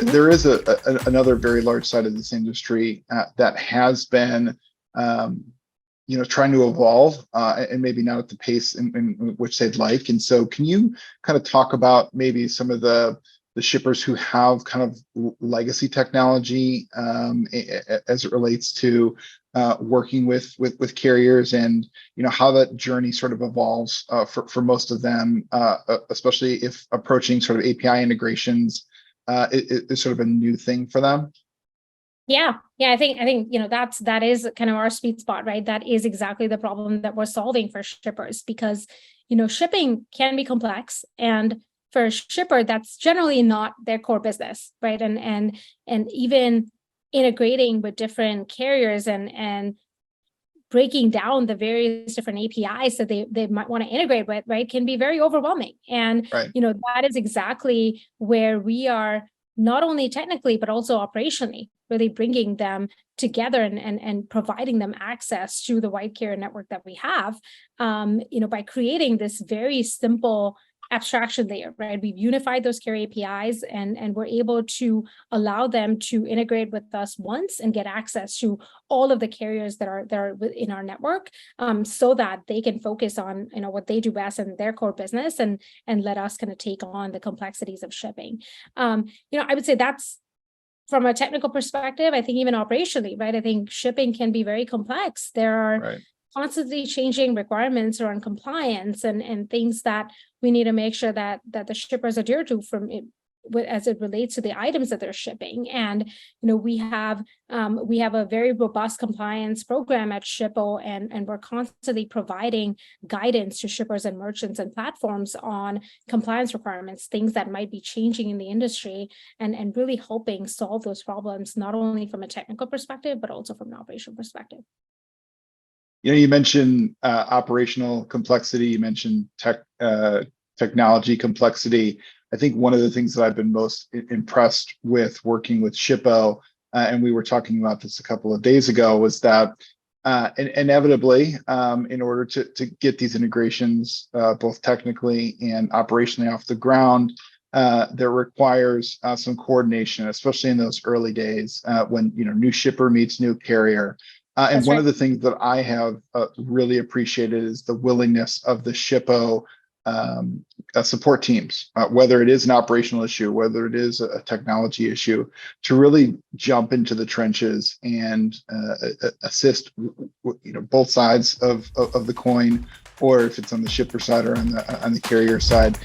there is another very large side of this industry that has been, trying to evolve, and maybe not at the pace in which they'd like. And so, can you kind of talk about maybe some of the shippers who have kind of legacy technology, as it relates to working with carriers, and how that journey sort of evolves for most of them, especially if approaching sort of API integrations is sort of a new thing for them? Yeah, I think that is kind of our sweet spot, right? That is exactly the problem that we're solving for shippers, because shipping can be complex, and for a shipper, that's generally not their core business, right? And even integrating with different carriers and breaking down the various different APIs that they might want to integrate with, right, can be very overwhelming. And Right. that is exactly where we are, not only technically but also operationally, really bringing them together and providing them access to the wide carrier network that we have, by creating this very simple abstraction layer, right? We've unified those carrier APIs, and we're able to allow them to integrate with us once and get access to all of the carriers that are within our network, so that they can focus on what they do best in their core business, and let us kind of take on the complexities of shipping. I would say that's from a technical perspective. I think even operationally, right? I think shipping can be very complex. There are Right. constantly changing requirements around compliance and things that we need to make sure that the shippers adhere to as it relates to the items that they're shipping. And we have a very robust compliance program at Shippo, and we're constantly providing guidance to shippers and merchants and platforms on compliance requirements, things that might be changing in the industry, and really helping solve those problems, not only from a technical perspective but also from an operational perspective. You mentioned operational complexity. You mentioned technology complexity. I think one of the things that I've been most impressed with working with Shippo, and we were talking about this a couple of days ago, was that inevitably, in order to get these integrations both technically and operationally off the ground, there requires some coordination, especially in those early days when new shipper meets new carrier. And That's one right. of the things that I have really appreciated is the willingness of the Shippo support teams, whether it is an operational issue, whether it is a technology issue, to really jump into the trenches and assist, both sides of the coin, or if it's on the shipper side or on the carrier side.